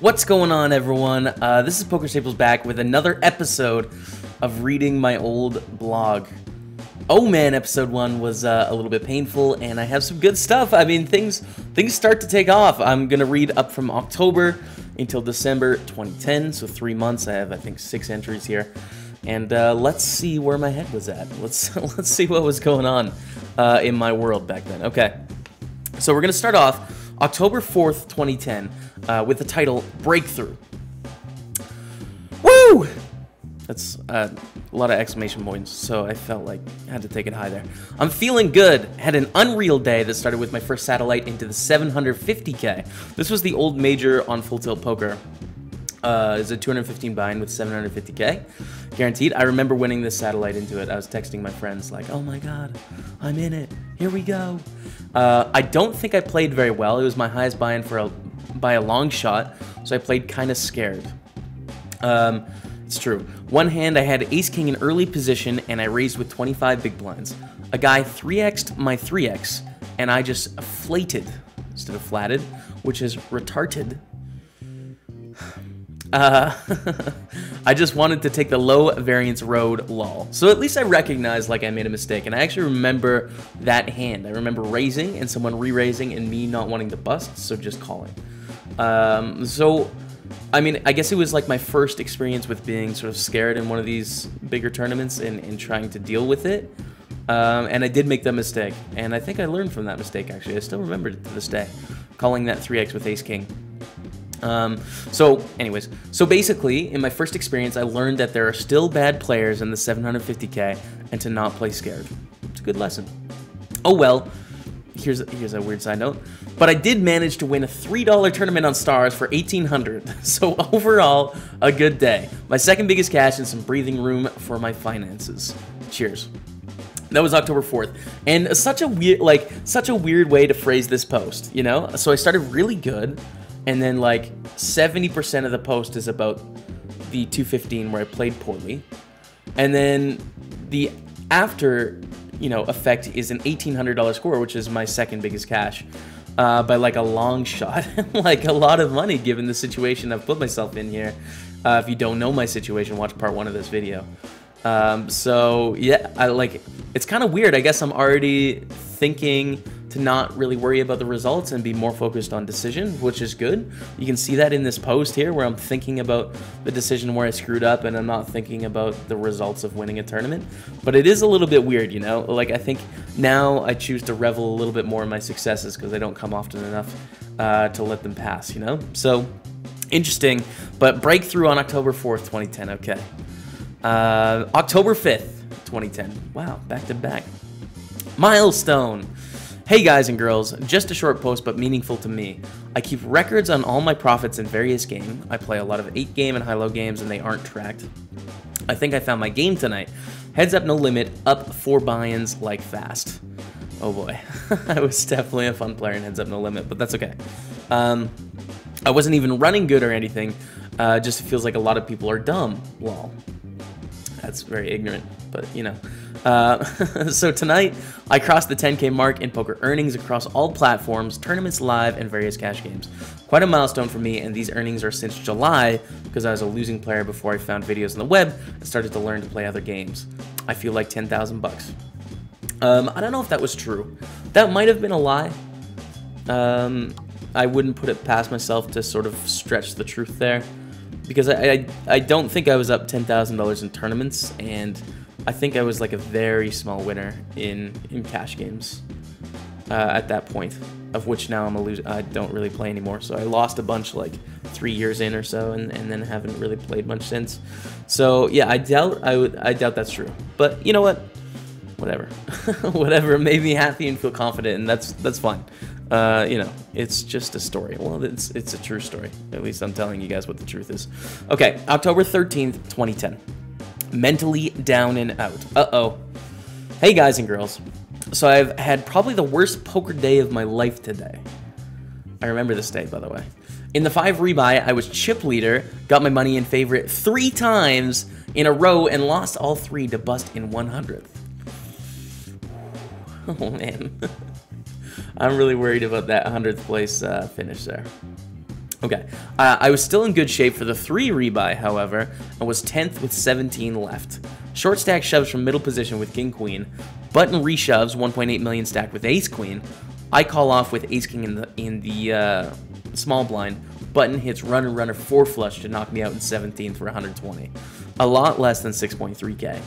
What's going on, everyone? This is Pokerstaples back with another episode of reading my old blog. Oh man, episode 1 was a little bit painful, and I have some good stuff. I mean, things start to take off. I'm gonna read up from October until December 2010, so 3 months. I have, I think, 6 entries here, and let's see where my head was at. Let's see what was going on in my world back then. Okay, so we're gonna start off October 4th, 2010, with the title Breakthrough. Woo! That's a lot of exclamation points, so I felt like I had to take it high there. I'm feeling good. Had an unreal day that started with my first satellite into the 750K. This was the old major on Full Tilt Poker. It's a 215 buy-in with 750K guaranteed. I remember winning this satellite into it. I was texting my friends like, "Oh my god, I'm in it. Here we go." I don't think I played very well. It was my highest buy-in by a long shot, so I played kind of scared. It's true. One hand, I had ace-king in early position, and I raised with 25 big blinds. A guy 3x'd my 3x, and I just flated instead of flatted, which is retarded. I just wanted to take the low variance road, lol. So at least I recognized like I made a mistake, and I actually remember that hand. I remember raising and someone re-raising and me not wanting to bust, so just calling. So, I mean, I guess it was like my first experience with being sort of scared in one of these bigger tournaments and trying to deal with it. And I did make that mistake, and I think I learned from that mistake, actually. I still remember it to this day, calling that 3x with ace-king. So basically, in my first experience, I learned that there are still bad players in the 750K and to not play scared. It's a good lesson. Oh well, here's a weird side note, but I did manage to win a $3 tournament on Stars for 1,800. So overall, a good day. My second biggest cash and some breathing room for my finances. Cheers. That was October 4th, and such a weird way to phrase this post, you know? So I started really good. And then like 70% of the post is about the 215 where I played poorly. And then the after, effect is an $1,800 score, which is my second biggest cash by like a long shot. Like a lot of money given the situation I've put myself in here. If you don't know my situation, watch part 1 of this video. So yeah, it's kind of weird. I guess I'm already thinking to not really worry about the results and be more focused on decision, which is good. You can see that in this post here where I'm thinking about the decision where I screwed up and I'm not thinking about the results of winning a tournament. But it is a little bit weird, Like I think now I choose to revel a little bit more in my successes because I don't come often enough to let them pass, So interesting, but breakthrough on October 4th, 2010, okay. October 5th, 2010, wow, back to back. Milestone. Hey guys and girls, just a short post but meaningful to me. I keep records on all my profits in various games. I play a lot of 8-game and high-low games and they aren't tracked. I think I found my game tonight. Heads up, no limit, up 4 buy-ins like fast. Oh boy, I was definitely a fun player in Heads Up No Limit, but that's okay. I wasn't even running good or anything, just it feels like a lot of people are dumb, lol. That's very ignorant, but so tonight, I crossed the 10K mark in poker earnings across all platforms, tournaments live, and various cash games. Quite a milestone for me, and these earnings are since July because I was a losing player before I found videos on the web and started to learn to play other games. I feel like 10,000 bucks. I don't know if that was true. That might have been a lie. I wouldn't put it past myself to sort of stretch the truth there because I don't think I was up $10,000 in tournaments, and I think I was like a very small winner in cash games at that point, of which now I'm a loser. I don't really play anymore, so I lost a bunch like 3 years in or so, and then haven't really played much since. So yeah, I doubt that's true. But you know what? Whatever, whatever made me happy and feel confident, and that's fine. It's just a story. Well, it's a true story. At least I'm telling you guys what the truth is. Okay, October 13th, 2010. Mentally down and out. Uh-oh. Hey guys and girls. So I've had probably the worst poker day of my life today. I remember this day, by the way. In the 5 rebuy, I was chip leader, got my money in favorite 3 times in a row, and lost all 3 to bust in 100th. Oh man. I'm really worried about that 100th place finish there. Okay, I was still in good shape for the 3 rebuy, however, and was 10th with 17 left. Short stack shoves from middle position with king queen. Button reshoves 1.8 million stacked with ace queen. I call off with ace king in the small blind. Button hits runner runner 4 flush to knock me out in 17th for 120. A lot less than 6.3k.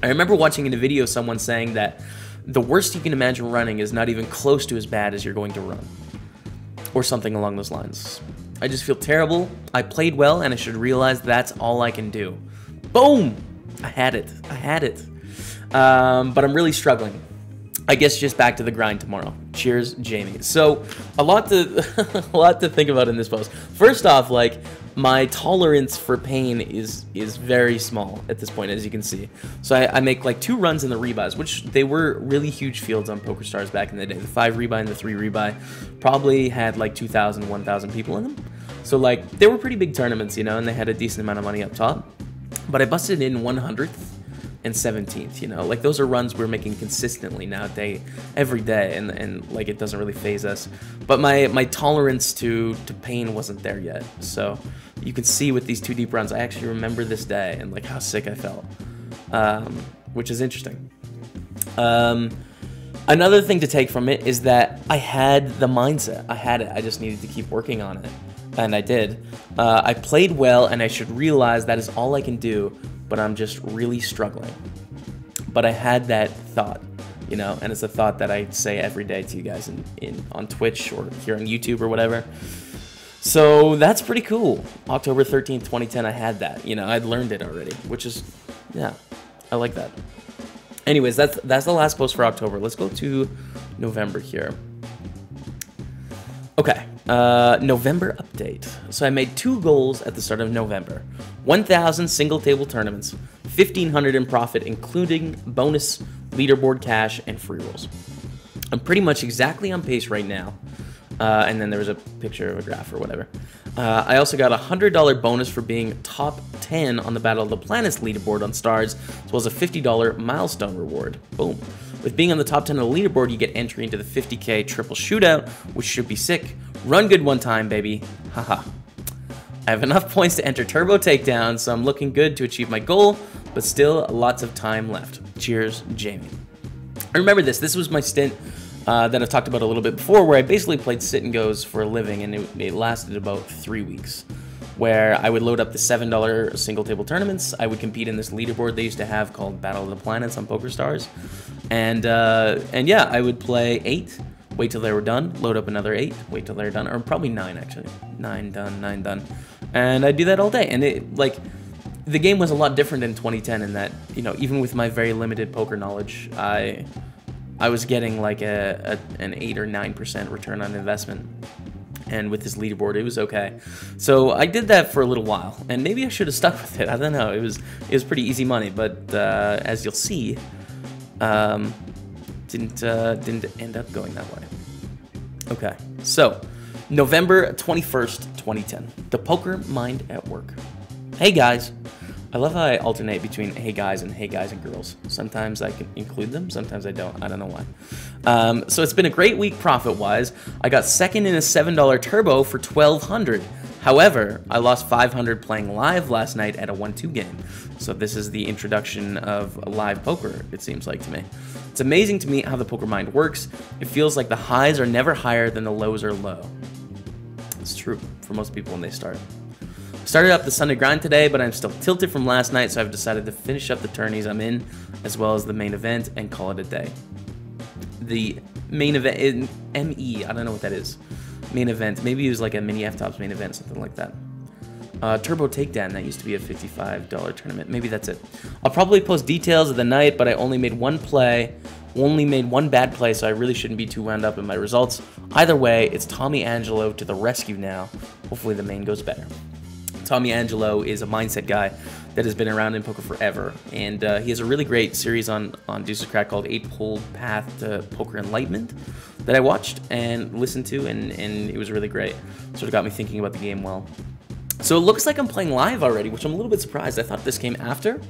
I remember watching in a video someone saying that the worst you can imagine running is not even close to as bad as you're going to run. Or something along those lines. I just feel terrible. I played well, and I should realize that's all I can do. Boom! I had it. I had it. But I'm really struggling. I guess just back to the grind tomorrow. Cheers, Jamie. So, a lot to a lot to think about in this post. First off, like, my tolerance for pain is very small at this point, as you can see. So I make like 2 runs in the rebuys, which they were really huge fields on PokerStars back in the day. The 5 rebuy and the 3 rebuy probably had like 2,000, 1,000 people in them. So like, they were pretty big tournaments, you know, and they had a decent amount of money up top. But I busted in 100th and 17th, you know, like those are runs we're making consistently now, every day, and like it doesn't really phase us. But my tolerance to pain wasn't there yet. So you can see with these 2 deep runs, I actually remember this day and like how sick I felt, which is interesting. Another thing to take from it is that I had the mindset. I had it. I just needed to keep working on it, and I did. I played well, and I should realize that is all I can do, but I'm just really struggling. But I had that thought, you know, and it's a thought that I say every day to you guys on Twitch or here on YouTube or whatever. So that's pretty cool. October 13th, 2010, I had that. You know, I'd learned it already, which is, yeah, I like that. Anyways, that's the last post for October. Let's go to November here. Okay, November update. So I made 2 goals at the start of November. 1,000 single table tournaments, 1,500 in profit, including bonus, leaderboard cash, and free rolls. I'm pretty much exactly on pace right now. And then there was a picture of a graph or whatever. I also got a $100 bonus for being top 10 on the Battle of the Planets leaderboard on Stars, as well as a $50 milestone reward. Boom. With being on the top 10 on the leaderboard, you get entry into the 50k triple shootout, which should be sick. Run good one time, baby. Haha. I have enough points to enter Turbo Takedown, so I'm looking good to achieve my goal, but still lots of time left. Cheers, Jamie. I remember this. This was my stint that I've talked about a little bit before, where I basically played sit and goes for a living, and it lasted about 3 weeks, where I would load up the $7 single table tournaments. I would compete in this leaderboard they used to have called Battle of the Planets on PokerStars, and yeah, I would play 8, wait till they were done, load up another 8, wait till they're done, or probably 9 actually, 9 done, 9 done, and I'd do that all day. And it, like, the game was a lot different in 2010 in that, you know, even with my very limited poker knowledge, I was getting like an 8 or 9% return on investment, and with this leaderboard, it was okay. So I did that for a little while, and maybe I should have stuck with it. I don't know. It was pretty easy money, but as you'll see, didn't end up going that way. Okay, so November 21st, 2010. The Poker Mind at Work. Hey guys. I love how I alternate between hey guys and girls. Sometimes I can include them, sometimes I don't. I don't know why. So it's been a great week profit-wise. I got second in a $7 turbo for $1,200. However, I lost $500 playing live last night at a 1-2 game. So this is the introduction of live poker, it seems like to me. It's amazing to me how the Poker Mind works. It feels like the highs are never higher than the lows are low. It's true for most people when they start. Started up the Sunday grind today, but I'm still tilted from last night, so I've decided to finish up the tourneys I'm in, as well as the main event, and call it a day. The main event in ME, I don't know what that is. Main event, maybe it was like a mini F-Tops main event, something like that. Turbo Takedown, that used to be a $55 tournament. Maybe that's it. I'll probably post details of the night, but I only made 1 play, only made 1 bad play, so I really shouldn't be too wound up in my results. Either way, it's Tommy Angelo to the rescue now. Hopefully the main goes better. Tommy Angelo is a mindset guy that has been around in poker forever, and he has a really great series on Deuces Crack called 8-Hole Path to Poker Enlightenment that I watched and listened to, and it was really great. Sort of got me thinking about the game well. So it looks like I'm playing live already, which I'm a little bit surprised. I thought this came after,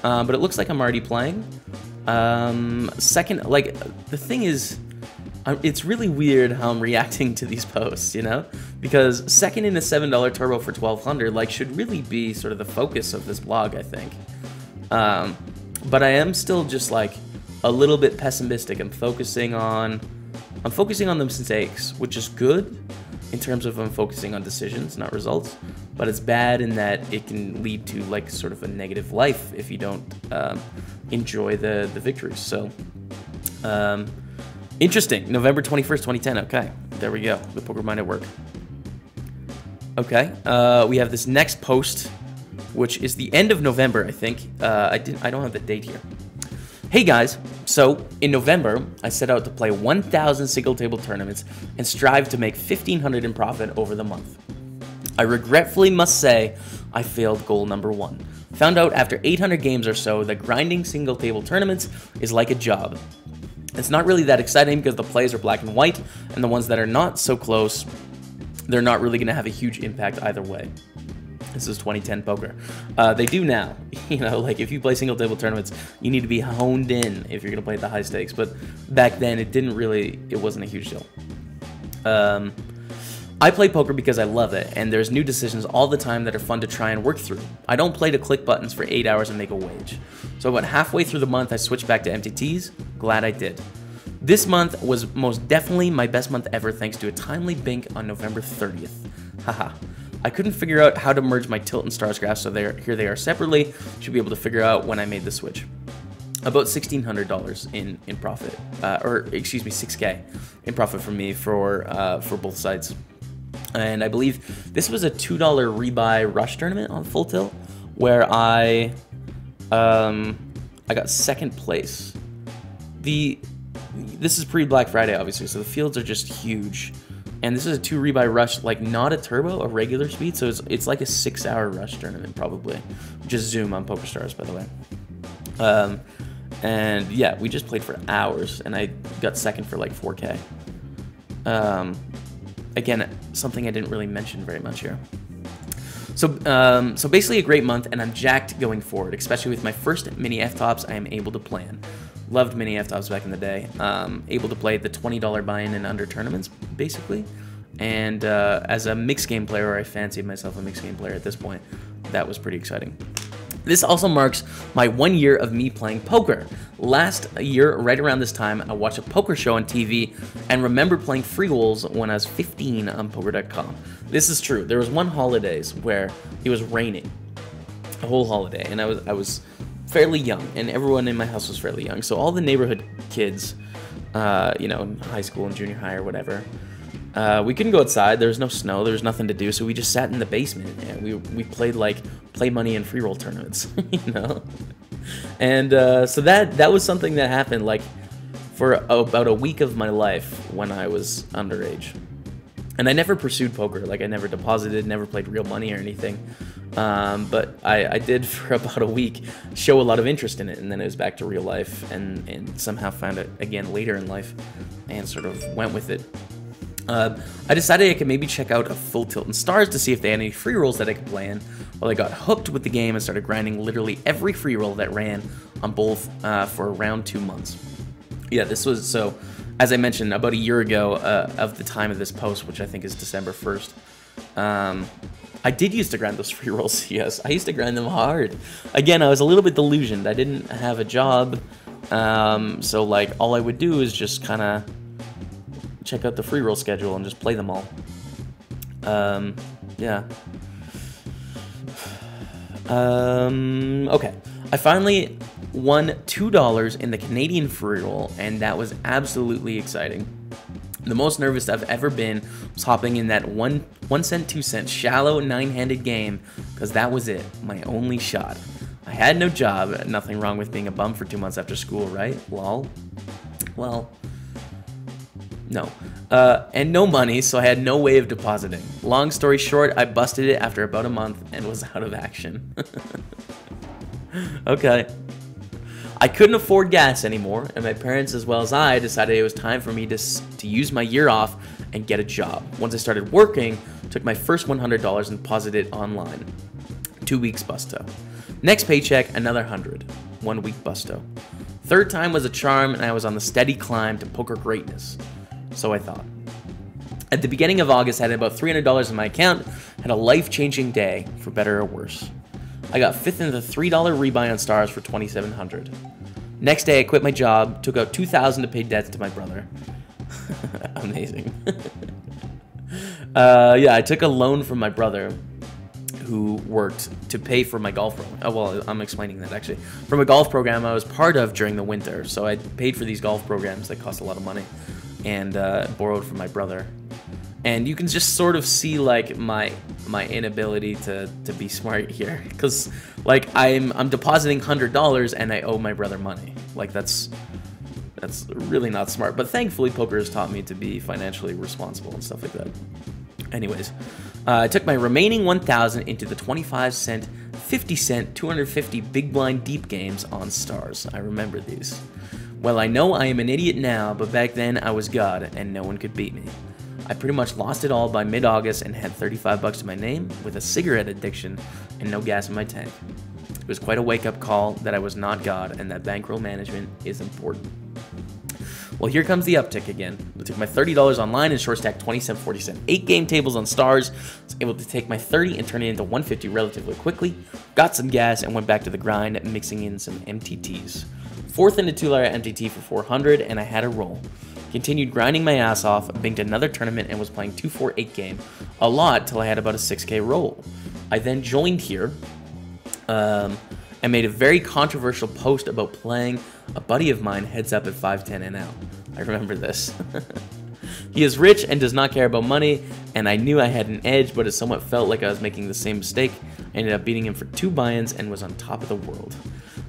but it looks like I'm already playing. Second, like, the thing is, It's really weird how I'm reacting to these posts, you know? Because second in a $7 turbo for 1200, like, should really be sort of the focus of this blog, I think. But I am still just, like, a little bit pessimistic. I'm focusing on the mistakes, which is good in terms of I'm focusing on decisions, not results. But it's bad in that it can lead to, like, sort of a negative life if you don't enjoy the victories. So, interesting. November 21st, 2010. Okay, there we go. The Poker Mind at work. Okay, we have this next post, which is the end of November, I think. I don't have the date here. Hey guys, so in November, I set out to play 1,000 single table tournaments and strive to make 1,500 in profit over the month. I regretfully must say I failed goal number 1. Found out after 800 games or so that grinding single table tournaments is like a job. It's not really that exciting because the plays are black and white, and the ones that are not so close, they're not really going to have a huge impact either way. This is 2010 poker. They do now. You know, like if you play single table tournaments, you need to be honed in if you're going to play at the high stakes. But back then, it wasn't a huge deal. I play poker because I love it, and there's new decisions all the time that are fun to try and work through. I don't play to click buttons for 8 hours and make a wage. So about halfway through the month, I switched back to MTTs. Glad I did. This month was most definitely my best month ever thanks to a timely bink on November 30th. Haha. I couldn't figure out how to merge my tilt and stars graphs, so here they are separately. Should be able to figure out when I made the switch. About $1,600 in profit, or excuse me, 6K in profit for me for both sides. And I believe this was a $2 rebuy rush tournament on full tilt, where I got second place. This is pre-Black Friday, obviously, so the fields are just huge. And this is a 2 rebuy rush, like not a turbo, a regular speed, so it's like a 6-hour rush tournament, probably. Just Zoom on PokerStars, by the way. And yeah, we just played for hours, and I got second for like 4K. Again, something I didn't really mention very much here. So basically a great month, and I'm jacked going forward, especially with my first mini F-tops I am able to plan. Loved mini F-tops back in the day. Able to play the $20 buy-in and under tournaments, basically. And as a mixed game player, or I fancied myself a mixed game player at this point, that was pretty exciting. This also marks my 1 year of me playing poker. Last year, right around this time, I watched a poker show on TV and remember playing free rolls when I was 15 on poker.com. This is true. There was one holidays where it was raining, a whole holiday, and I was fairly young, and everyone in my house was fairly young. So all the neighborhood kids, you know, in high school and junior high or whatever, we couldn't go outside. There was no snow. There was nothing to do. So we just sat in the basement and we played like play money and free roll tournaments, you know. And so that was something that happened like for about a week of my life when I was underage. And I never pursued poker. Like I never deposited, never played real money or anything. But I did for about a week show a lot of interest in it, and then it was back to real life, and somehow found it again later in life and sort of went with it. I decided I could maybe check out a full tilt and stars to see if they had any free rolls that I could play in. Well, I got hooked with the game and started grinding literally every free roll that ran on both for around 2 months. Yeah, this was, so as I mentioned, about a year ago of the time of this post, which I think is December 1st. I did used to grind those free rolls, yes. I used to grind them hard. Again, I was a little bit delusioned. I didn't have a job, so like all I would do is just kind of check out the free roll schedule and just play them all. Yeah. Okay. I finally won $2 in the Canadian free roll, and that was absolutely exciting. The most nervous I've ever been was hopping in that 1 cent, 2 cent shallow 9-handed game, because that was it, my only shot. I had no job, nothing wrong with being a bum for 2 months after school, right? Lol. Well, no. And no money, so I had no way of depositing. Long story short, I busted it after about a month and was out of action. Okay. I couldn't afford gas anymore, and my parents as well as I decided it was time for me to use my year off and get a job. Once I started working, took my first $100 and deposited it online. 2 weeks busto. Next paycheck, another 100. 1 week busto. Third time was a charm, and I was on the steady climb to poker greatness. So I thought. At the beginning of August, I had about $300 in my account, had a life-changing day, for better or worse. I got 5th in the $3 rebuy on Stars for $2,700. Next day, I quit my job, took out $2,000 to pay debts to my brother. Amazing. Yeah, I took a loan from my brother, who worked to pay for my golf program. Oh, well, I'm explaining that actually. From a golf program I was part of during the winter. So I paid for these golf programs that cost a lot of money, and borrowed from my brother. And you can just sort of see like my inability to be smart here, because like I'm depositing $100 and I owe my brother money. Like that's really not smart. But thankfully, poker has taught me to be financially responsible and stuff like that. Anyways, I took my remaining 1,000 into the 25-cent, 50-cent, 250 big blind deep games on Stars. I remember these. Well, I know I am an idiot now, but back then I was God and no one could beat me. I pretty much lost it all by mid-August and had $35 to my name with a cigarette addiction and no gas in my tank. It was quite a wake-up call that I was not God and that bankroll management is important. Well, here comes the uptick again. I took my $30 online and short stacked 20-cent, 40-cent, 8-game tables on Stars. I was able to take my 30 and turn it into 150 relatively quickly. Got some gas and went back to the grind, mixing in some MTTs. 4th in a $2 MTT for 400, and I had a roll. Continued grinding my ass off, binged another tournament, and was playing 2-4-8 game. A lot till I had about a 6K roll. I then joined here, and made a very controversial post about playing a buddy of mine heads up at 510 NL. I remember this. He is rich and does not care about money, and I knew I had an edge, but it somewhat felt like I was making the same mistake. I ended up beating him for 2 buy-ins and was on top of the world.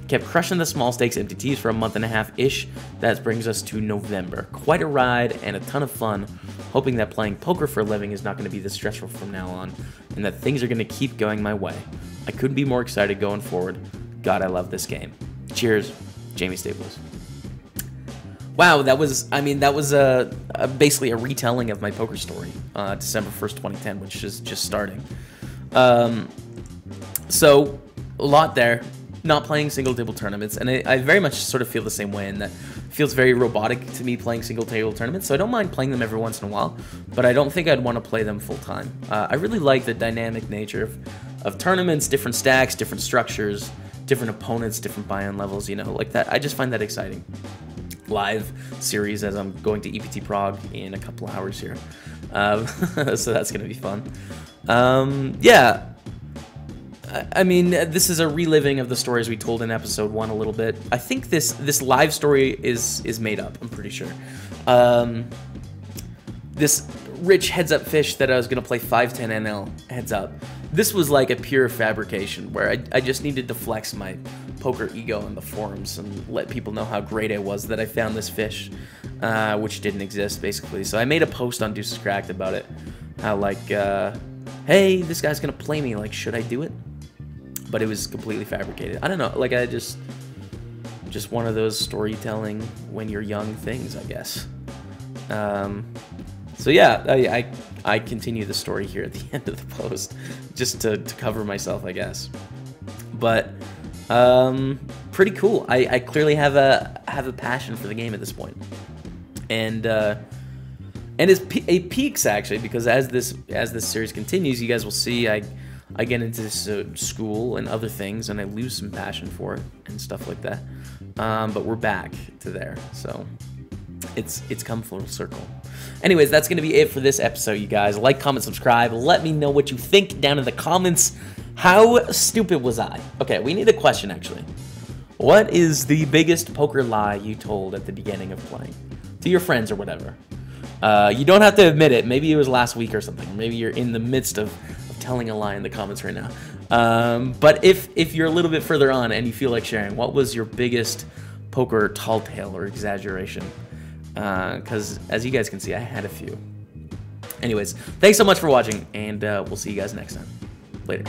Kept crushing the small stakes MTTs for a month and a half-ish. That brings us to November. Quite a ride and a ton of fun, hoping that playing poker for a living is not going to be this stressful from now on, and that things are going to keep going my way. I couldn't be more excited going forward. God, I love this game. Cheers, Jaime Staples. Wow, that was basically a retelling of my poker story, December 1st, 2010, which is just starting. So, a lot there. Not playing single table tournaments, and I very much sort of feel the same way in that it feels very robotic to me playing single table tournaments, so I don't mind playing them every once in a while, but I don't think I'd want to play them full time. I really like the dynamic nature of tournaments, different stacks, different structures, different opponents, different buy-in levels, you know, like that. I just find that exciting. Live series as I'm going to EPT Prague in a couple hours here. So that's going to be fun. Yeah. I mean, this is a reliving of the stories we told in episode 1 a little bit. I think this live story is made up, I'm pretty sure. This rich heads-up fish that I was going to play 510 NL heads up. This was like a pure fabrication where I just needed to flex my poker ego in the forums and let people know how great I was that I found this fish, which didn't exist, basically. So I made a post on Deuces Cracked about it. How, like, hey, this guy's going to play me. Like, should I do it? But it was completely fabricated. I don't know. Like, I just one of those storytelling when you're young things, I guess. So yeah, I continue the story here at the end of the post, just to cover myself, I guess. But pretty cool. I clearly have a passion for the game at this point, and it peaks actually, because as this series continues, you guys will see I get into this, school and other things, and I lose some passion for it and stuff like that. But we're back to there, so it's come full circle. Anyways, that's going to be it for this episode, you guys. Like, comment, subscribe. Let me know what you think down in the comments. How stupid was I? Okay, we need a question, actually. What is the biggest poker lie you told at the beginning of playing? To your friends or whatever. You don't have to admit it. Maybe it was last week or something. Maybe you're in the midst of telling a lie in the comments right now. But if you're a little bit further on and you feel like sharing, what was your biggest poker tall tale or exaggeration? Because as you guys can see, I had a few. Anyways, thanks so much for watching, and we'll see you guys next time. Later.